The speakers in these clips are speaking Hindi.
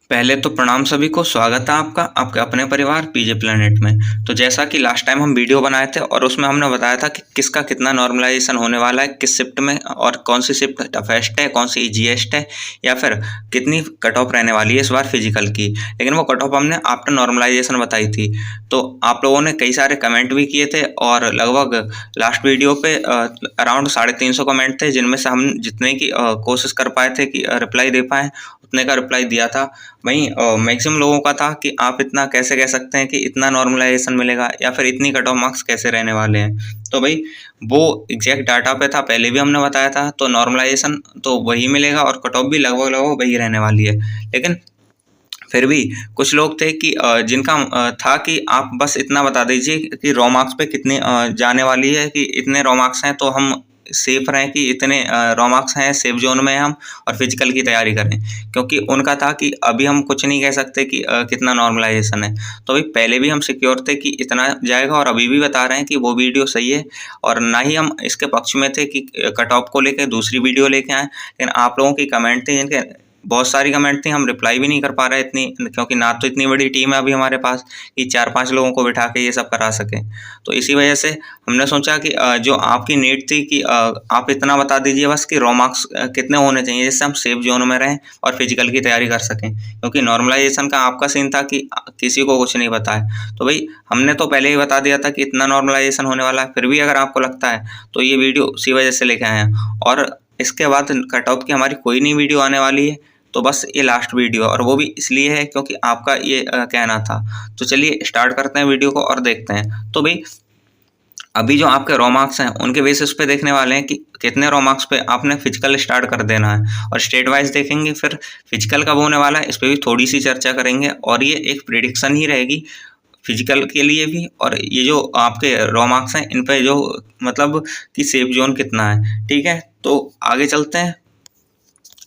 पहले तो प्रणाम सभी को, स्वागत है आपका आपके अपने परिवार पीजे प्लेनेट में। तो जैसा कि लास्ट टाइम हम वीडियो बनाए थे और उसमें हमने बताया था कि किसका कितना नॉर्मलाइजेशन होने वाला है, किस शिफ्ट में और कौन सी शिफ्ट टफेस्ट है, कौन सी ईजीएस्ट है, या फिर कितनी कट ऑफ रहने वाली है इस बार फिजिकल की। लेकिन वो कट ऑफ हमने आफ्टर नॉर्मलाइजेशन बताई थी। तो आप लोगों ने कई सारे कमेंट भी किए थे और लगभग लास्ट वीडियो पे अराउंड 350 कमेंट थे, जिनमें से हम जितने की कोशिश कर पाए थे कि रिप्लाई दे पाए उतने का रिप्लाई दिया था। वहीं मैक्सिमम लोगों का था कि आप इतना कैसे कह सकते हैं कि इतना नॉर्मलाइजेशन मिलेगा या फिर इतनी कट ऑफ मार्क्स कैसे रहने वाले हैं। तो भाई वो एग्जैक्ट डाटा पे था, पहले भी हमने बताया था। तो नॉर्मलाइजेशन तो वही मिलेगा और कट ऑफ भी लगभग लगभग वही रहने वाली है। लेकिन फिर भी कुछ लोग थे कि जिनका था कि आप बस इतना बता दीजिए कि रॉ मार्क्स पे कितनी जाने वाली है, कि इतने रॉ मार्क्स हैं तो हम सेफ रहें, कि इतने रॉ मार्क्स हैं सेफ जोन में हम और फिजिकल की तैयारी करें। क्योंकि उनका था कि अभी हम कुछ नहीं कह सकते कि कितना नॉर्मलाइजेशन है। तो अभी पहले भी हम सिक्योर थे कि इतना जाएगा और अभी भी बता रहे हैं कि वो वीडियो सही है। और ना ही हम इसके पक्ष में थे कि कट ऑफ को लेकर दूसरी वीडियो लेके आए। लेकिन आप लोगों की कमेंट थी, जिनके बहुत सारी कमेंट थी, हम रिप्लाई भी नहीं कर पा रहे इतनी, क्योंकि ना तो इतनी बड़ी टीम है अभी हमारे पास कि 4-5 लोगों को बिठा के ये सब करा सकें। तो इसी वजह से हमने सोचा कि जो आपकी नीड थी कि आप इतना बता दीजिए बस कि रॉ मार्क्स कितने होने चाहिए, जिससे हम सेफ जोन में रहें और फिजिकल की तैयारी कर सकें। क्योंकि नॉर्मलाइजेशन का आपका सीन था कि किसी को कुछ नहीं पता है। तो भाई हमने तो पहले ही बता दिया था कि इतना नॉर्मलाइजेशन होने वाला है। फिर भी अगर आपको लगता है तो ये वीडियो उसी वजह से लेके आए हैं। और इसके बाद कट ऑफ की हमारी कोई नहीं वीडियो आने वाली है। तो बस ये लास्ट वीडियो, और वो भी इसलिए है क्योंकि आपका ये कहना था। तो चलिए स्टार्ट करते हैं वीडियो को और देखते हैं। तो भाई अभी जो आपके रॉ मार्क्स हैं उनके बेसिस पे देखने वाले हैं कि कितने रॉ मार्क्स पे आपने फिजिकल स्टार्ट कर देना है, और स्टेट वाइज देखेंगे। फिर फिजिकल कब होने वाला है इस पर भी थोड़ी सी चर्चा करेंगे, और ये एक प्रिडिक्शन ही रहेगी फिजिकल के लिए भी। और ये जो आपके रॉ मार्क्स हैं इन पे जो मतलब कि सेफ जोन कितना है, ठीक है। तो आगे चलते हैं,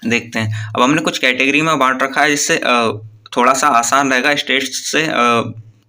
देखते हैं। अब हमने कुछ कैटेगरी में बांट रखा है, जिससे थोड़ा सा आसान रहेगा स्टेट्स से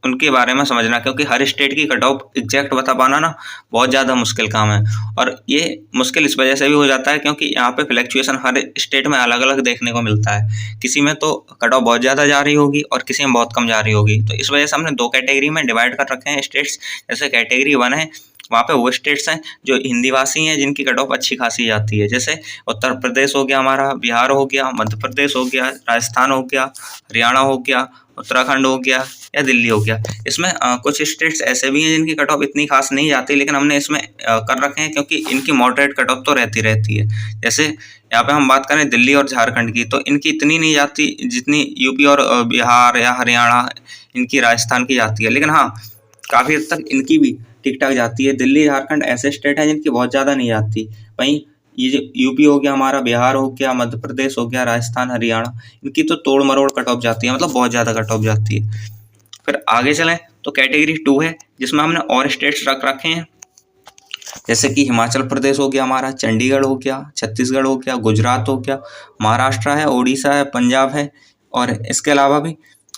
उनके बारे में समझना। क्योंकि हर स्टेट की कट ऑफ एग्जैक्ट बता पाना ना बहुत ज़्यादा मुश्किल काम है। और ये मुश्किल इस वजह से भी हो जाता है क्योंकि यहाँ पे फ्लैक्चुएशन हर स्टेट में अलग अलग देखने को मिलता है। किसी में तो कट ऑफ बहुत ज़्यादा जा रही होगी और किसी में बहुत कम जा रही होगी। तो इस वजह से हमने 2 कैटेगरी में डिवाइड कर रखे हैं स्टेट्स। जैसे कैटेगरी 1 है, वहाँ पे वो स्टेट्स हैं जो हिंदी भाषी हैं, जिनकी कट ऑफ अच्छी खासी जाती है। जैसे उत्तर प्रदेश हो गया हमारा, बिहार हो गया, मध्य प्रदेश हो गया, राजस्थान हो गया, हरियाणा हो गया, उत्तराखंड हो गया या दिल्ली हो गया। इसमें कुछ स्टेट्स ऐसे भी हैं जिनकी कट ऑफ इतनी खास नहीं जाती, लेकिन हमने इसमें कर रखे हैं क्योंकि इनकी मॉडरेट कट ऑफ तो रहती है। जैसे यहाँ पे हम बात करें दिल्ली और झारखंड की, तो इनकी इतनी नहीं जाती जितनी यूपी और बिहार या हरियाणा, इनकी राजस्थान की जाती है। लेकिन हाँ, काफ़ी हद तक इनकी भी ठीक ठाक जाती है। दिल्ली झारखंड ऐसे स्टेट हैं जिनकी बहुत ज़्यादा नहीं जाती। वहीं ये जो यूपी हो गया हमारा, बिहार हो गया, मध्य प्रदेश हो गया, राजस्थान, हरियाणा, इनकी तो तोड़ मरोड़ कट ऑफ जाती है, मतलब बहुत ज़्यादा कट ऑफ जाती है। फिर आगे चलें तो कैटेगरी 2 है, जिसमें हमने और स्टेट्स रख रखे हैं। जैसे कि हिमाचल प्रदेश हो गया हमारा, चंडीगढ़ हो गया, छत्तीसगढ़ हो गया, गुजरात हो गया, महाराष्ट्र है, उड़ीसा है, पंजाब है, और इसके अलावा भी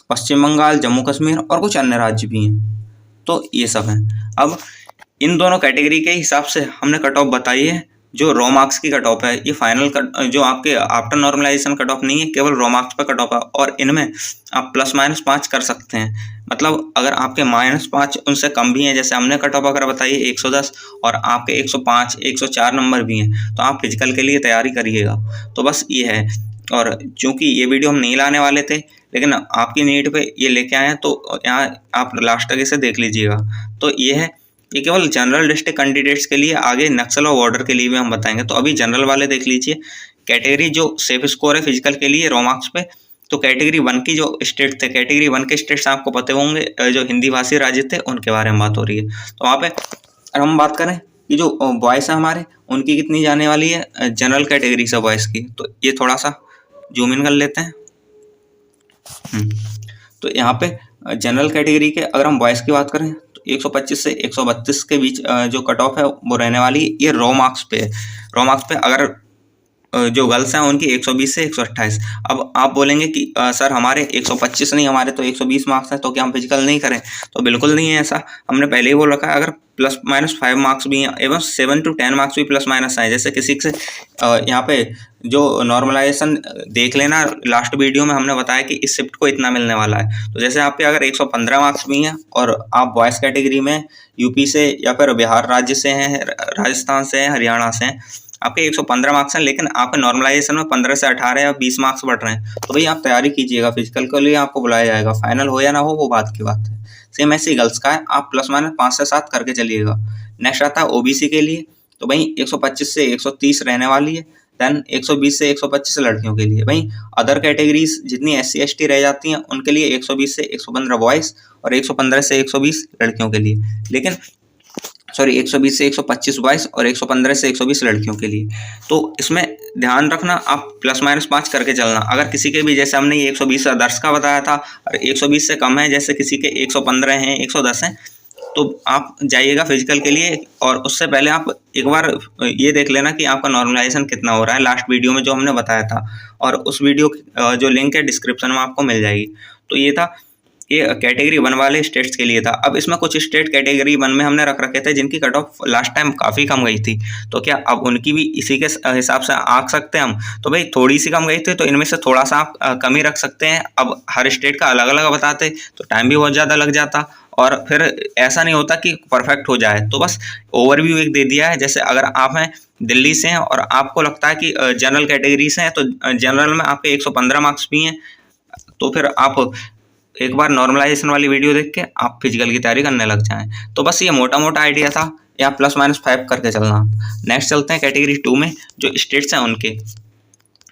पश्चिम बंगाल, जम्मू कश्मीर और कुछ अन्य राज्य भी हैं। तो ये सब हैं। अब इन दोनों कैटेगरी के हिसाब से हमने कट ऑफ बताई है। जो रॉ मार्क्स की कट ऑफ है, ये फाइनल कट जो आपके आफ्टर नॉर्मलाइजेशन कट ऑफ नहीं है, केवल रॉ मार्क्स पर कट ऑफ है। और इनमें आप ±5 कर सकते हैं। मतलब अगर आपके -5 उनसे कम भी हैं, जैसे हमने कट ऑफ अगर बताइए 110 और आपके 105, 104 नंबर भी हैं, तो आप फिजिकल के लिए तैयारी करिएगा। तो बस ये है। और चूँकि ये वीडियो हम नहीं लाने वाले थे, लेकिन आपकी नीड पे ये लेके आए हैं, तो यहाँ आप लास्ट तक इसे देख लीजिएगा। तो ये है, ये केवल जनरल डिस्ट्रिक्ट कैंडिडेट्स के लिए, आगे नक्सल और बॉर्डर के लिए भी हम बताएंगे। तो अभी जनरल वाले देख लीजिए। कैटेगरी जो सेफ स्कोर है फिजिकल के लिए रॉ मार्क्स पे, तो कैटेगरी 1 की जो स्टेट थे, कैटेगरी 1 के स्टेट्स आपको पते होंगे, जो हिंदी भाषी राज्य थे उनके बारे में बात हो रही है। तो वहाँ पे अगर हम बात करें कि जो बॉयज़ हैं हमारे, उनकी कितनी जाने वाली है जनरल कैटेगरी से बॉयज़ की, तो ये थोड़ा सा जूम इन कर लेते हैं। तो यहाँ पे जनरल कैटेगरी के अगर हम बॉयज़ की बात करें तो 125 से 132 के बीच जो कट ऑफ है वो रहने वाली है। ये रॉ मार्क्स पे है। रॉ मार्क्स पे अगर जो गर्ल्स हैं उनकी 120 से 128। अब आप बोलेंगे कि सर हमारे 125 नहीं, हमारे तो 120 मार्क्स हैं, तो क्या हम फिजिकल नहीं करें? तो बिल्कुल नहीं है ऐसा। हमने पहले ही बोल रखा है, अगर +-5 मार्क्स भी हैं एवं 7 to 10 मार्क्स भी प्लस माइनस आए, जैसे किसी से यहाँ पे जो नॉर्मलाइजेशन देख लेना, लास्ट वीडियो में हमने बताया कि इस शिफ्ट को इतना मिलने वाला है। तो जैसे आपके अगर 115 मार्क्स भी हैं और आप बॉयज़ कैटेगरी में यूपी से या फिर बिहार राज्य से हैं, राजस्थान से हैं, हरियाणा से हैं, आपके 115 मार्क्स हैं, लेकिन आपके नॉर्मलाइजेशन में 15 से 18 या 20 मार्क्स बढ़ रहे हैं, तो भाई आप तैयारी कीजिएगा, फिजिकल के लिए आपको बुलाया जाएगा। फाइनल हो या ना हो वो बात की बात है। सेम ऐसे ही गर्ल्स का है, आप +-5 से 7 करके चलिएगा। नेक्स्ट आता है ओबीसी के लिए, तो भाई 125 से 130 रहने वाली है। देन 120 से 125 लड़कियों के लिए। भाई अदर कैटेगरीज जितनी SC ST रह जाती हैं उनके लिए 120 से 115 बॉयज़ और 115 से 120 लड़कियों के लिए, लेकिन 120 से 125 बॉयज़ और 115 से 120 लड़कियों के लिए। तो इसमें ध्यान रखना, आप +-5 करके चलना। अगर किसी के भी, जैसे हमने ये 120 आदर्श का बताया था और 120 से कम है, जैसे किसी के 115 हैं, 110 हैं, तो आप जाइएगा फिजिकल के लिए। और उससे पहले आप एक बार ये देख लेना कि आपका नॉर्मलाइजेशन कितना हो रहा है, लास्ट वीडियो में जो हमने बताया था, और उस वीडियो की जो लिंक है डिस्क्रिप्शन में आपको मिल जाएगी। तो ये था, ये कैटेगरी 1 वाले स्टेट्स के लिए था। अब इसमें कुछ स्टेट कैटेगरी 1 में हमने रख रखे थे जिनकी कट ऑफ लास्ट टाइम काफ़ी कम गई थी, तो क्या अब उनकी भी इसी के हिसाब से आंक सकते हैं हम? तो भाई थोड़ी सी कम गई थी, तो इनमें से थोड़ा सा आप कम ही रख सकते हैं। अब हर स्टेट का अलग अलग बताते तो टाइम भी बहुत ज़्यादा लग जाता और फिर ऐसा नहीं होता कि परफेक्ट हो जाए। तो बस ओवरव्यू एक दे दिया है। जैसे अगर आप हैं दिल्ली से हैं और आपको लगता है कि जनरल कैटेगरी से हैं, तो जनरल में आपके 115 मार्क्स भी हैं, तो फिर आप एक बार नॉर्मलाइजेशन वाली वीडियो देख के आप फिजिकल की तैयारी करने लग जाएं। तो बस ये मोटा मोटा आइडिया था, या +-5 करके चलना आप। नेक्स्ट चलते हैं कैटेगरी 2 में, जो स्टेट्स हैं उनके।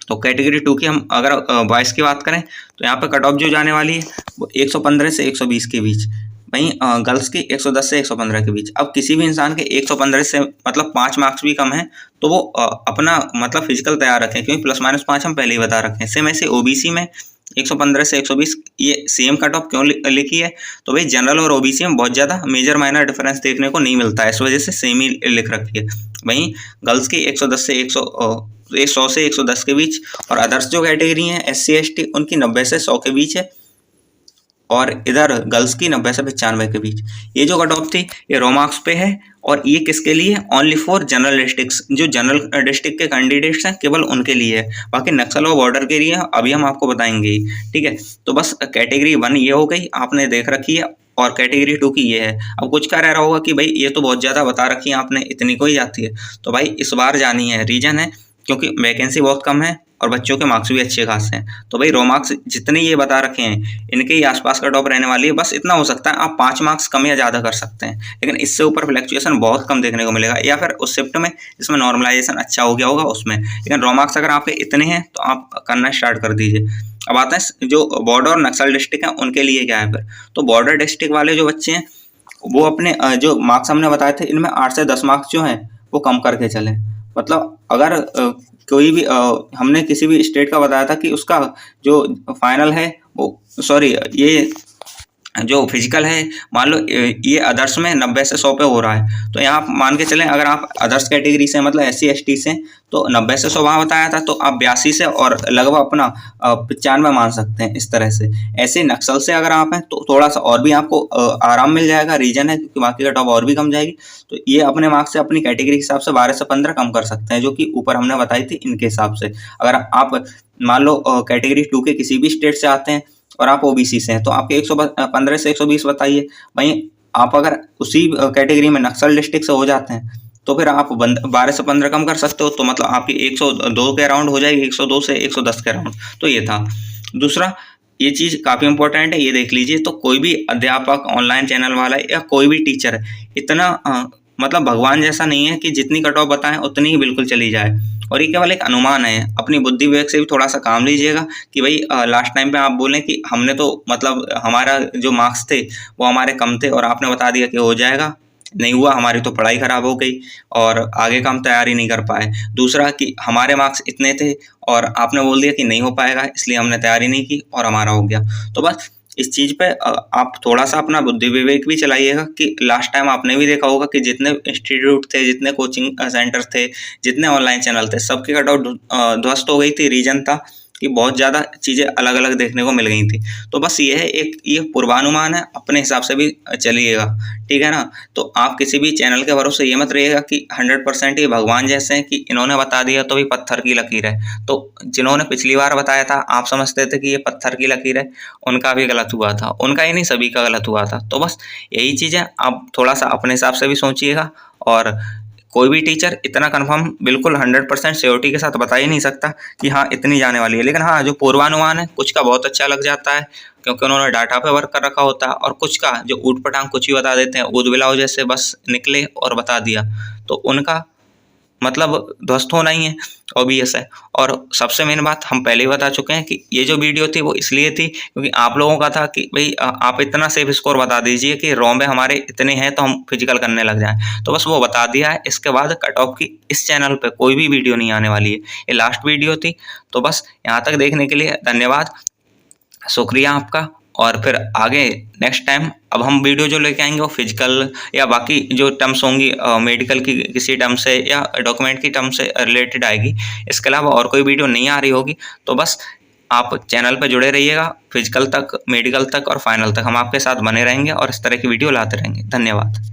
तो कैटेगरी 2 की हम अगर बॉयज़ की बात करें तो यहाँ पे कट ऑफ जो जाने वाली है वो 115 से 120 के बीच, वहीं गर्ल्स की 110 से 115 के बीच। अब किसी भी इंसान के 115 से मतलब 5 मार्क्स भी कम है तो वो अपना मतलब फिजिकल तैयार रखें, क्योंकि +-5 हम पहले ही बता रखे हैं। सेम ऐसे ओबीसी में 115 से 120 ये सेम कट ऑफ क्यों लिखी है? तो भाई जनरल और ओबीसी में बहुत ज़्यादा मेजर माइनर डिफरेंस देखने को नहीं मिलता है, इस वजह से सेम ही लिख रखी है। वहीं गर्ल्स की 110 से 100 से 110 के बीच, और अदर्स जो कैटेगरी हैं SC ST उनकी 90 से 100 के बीच है, और इधर गर्ल्स की 90 से 95 के बीच। ये जो कट ऑफ थी ये रो मार्क्स पे है, और ये किसके लिए? ओनली फॉर जनरल डिस्ट्रिक्ट्स, जो जनरल डिस्ट्रिक्ट के कैंडिडेट्स हैं केवल उनके लिए है। बाकी नक्सल और बॉर्डर के लिए अभी हम आपको बताएंगे, ठीक है। तो बस कैटेगरी 1 ये हो गई, आपने देख रखी है, और कैटेगरी 2 की ये है। अब कुछ क्या रह रहा होगा कि भाई ये तो बहुत ज़्यादा बता रखी है आपने, इतनी को ही जाती है। तो भाई इस बार जानी है, रीजन है क्योंकि वैकेंसी बहुत कम है और बच्चों के मार्क्स भी अच्छे खास हैं। तो भाई रो मार्क्स जितने ये बता रखे हैं इनके ही आसपास कट ऑफ रहने वाली है। बस इतना हो सकता है आप 5 मार्क्स कम या ज़्यादा कर सकते हैं, लेकिन इससे ऊपर फ्लक्चुएशन बहुत कम देखने को मिलेगा, या फिर उस शिफ्ट में इसमें नॉर्मलाइजेशन अच्छा हो गया होगा उसमें। लेकिन रो मार्क्स अगर आपके इतने हैं तो आप करना स्टार्ट कर दीजिए। अब आते हैं जो बॉर्डर और नक्सल डिस्ट्रिक्ट हैं उनके लिए क्या है फिर। तो बॉर्डर डिस्ट्रिक्ट वाले जो बच्चे हैं वो अपने जो मार्क्स हमने बताए थे इनमें 8 से 10 मार्क्स जो हैं वो कम करके चलें। मतलब अगर कोई भी हमने किसी भी स्टेट का बताया था कि उसका जो फाइनल है वो ये जो फिजिकल है, मान लो ये अदर्स में 90 से 100 पे हो रहा है, तो यहाँ मान के चलें अगर आप अदर्स कैटेगरी से मतलब SC ST से तो 90 से 100 वहाँ बताया था, तो आप 82 से और लगभग अपना 95 मान सकते हैं इस तरह से। ऐसे नक्सल से अगर आप हैं तो थोड़ा सा और भी आपको आराम मिल जाएगा, रीजन है क्योंकि बाकी का टॉप और भी कम जाएगी। तो ये अपने मार्क्स से अपनी कैटेगरी के हिसाब से 12 से 15 कम कर सकते हैं, जो कि ऊपर हमने बताई थी इनके हिसाब से। अगर आप मान लो कैटेगरी 2 के किसी भी स्टेट से आते हैं और आप ओबीसी से हैं तो आपके 115 से 120 बताइए। वहीं आप अगर उसी कैटेगरी में नक्सल डिस्ट्रिक्ट से हो जाते हैं तो फिर आप 12 से 15 कम कर सकते हो, तो मतलब आपकी 102 के अराउंड हो जाएगी, 102 से 110 के अराउंड। तो ये था। दूसरा ये चीज़ काफ़ी इंपॉर्टेंट है, ये देख लीजिए। तो कोई भी अध्यापक, ऑनलाइन चैनल वाला या कोई भी टीचर है इतना मतलब भगवान जैसा नहीं है कि जितनी कट ऑफ बताएं उतनी ही बिल्कुल चली जाए, और ये केवल एक अनुमान है। अपनी बुद्धि विवेक से भी थोड़ा सा काम लीजिएगा कि भाई लास्ट टाइम पे आप बोलें कि हमने तो मतलब हमारा जो मार्क्स थे वो हमारे कम थे और आपने बता दिया कि हो जाएगा, नहीं हुआ, हमारी तो पढ़ाई ख़राब हो गई और आगे का हम तैयारी नहीं कर पाए। दूसरा कि हमारे मार्क्स इतने थे और आपने बोल दिया कि नहीं हो पाएगा, इसलिए हमने तैयारी नहीं की और हमारा हो गया। तो बस इस चीज़ पे आप थोड़ा-सा अपना बुद्धि विवेक भी चलाइएगा कि लास्ट टाइम आपने भी देखा होगा कि जितने इंस्टीट्यूट थे, जितने कोचिंग सेंटर थे, जितने ऑनलाइन चैनल थे, सबकी कट ऑफ ध्वस्त हो गई थी। रीज़न था कि बहुत ज़्यादा चीज़ें अलग-अलग देखने को मिल गई थी। तो बस ये है एक ये पूर्वानुमान है, अपने हिसाब से भी चलिएगा, ठीक है ना? तो आप किसी भी चैनल के भरोसे ये मत रहिएगा कि 100% ये भगवान जैसे हैं कि इन्होंने बता दिया तो ये पत्थर की लकीर है। तो जिन्होंने पिछली बार बताया था, आप समझते थे कि ये पत्थर की लकीर है, उनका भी गलत हुआ था। उनका ही नहीं, सभी का गलत हुआ था। तो बस यही चीज़ है, आप थोड़ा-सा अपने हिसाब से भी सोचिएगा। और कोई भी टीचर इतना कन्फर्म बिल्कुल 100% श्योरिटी के साथ बता ही नहीं सकता कि हाँ इतनी जाने वाली है। लेकिन हाँ, जो पूर्वानुमान है कुछ का बहुत अच्छा लग जाता है, क्योंकि उन्होंने डाटा पे वर्क कर रखा होता है, और कुछ का जो ऊट-पटांग कुछ भी बता देते हैं, ऊद-बिलाव जैसे बस निकले और बता दिया, तो उनका मतलब ध्वस्त होना ही है, ऑब्वियस है। और सबसे मेन बात हम पहले ही बता चुके हैं कि ये जो वीडियो थी वो इसलिए थी क्योंकि आप लोगों का था कि भाई आप इतना सेफ स्कोर बता दीजिए कि रोंबे हमारे इतने हैं तो हम फिजिकल करने लग जाएं। तो बस वो बता दिया है। इसके बाद कट ऑफ की इस चैनल पे कोई भी वीडियो नहीं आने वाली है, ये लास्ट वीडियो थी। तो बस यहाँ तक देखने के लिए धन्यवाद, शुक्रिया आपका। और फिर आगे नेक्स्ट टाइम अब हम वीडियो जो लेके आएंगे वो फिजिकल या बाकी जो टर्म्स होंगी मेडिकल की किसी टर्म से या डॉक्यूमेंट की टर्म से रिलेटेड आएगी। इसके अलावा और कोई वीडियो नहीं आ रही होगी। तो बस आप चैनल पर जुड़े रहिएगा, फिजिकल तक, मेडिकल तक और फाइनल तक हम आपके साथ बने रहेंगे और इस तरह की वीडियो लाते रहेंगे। धन्यवाद।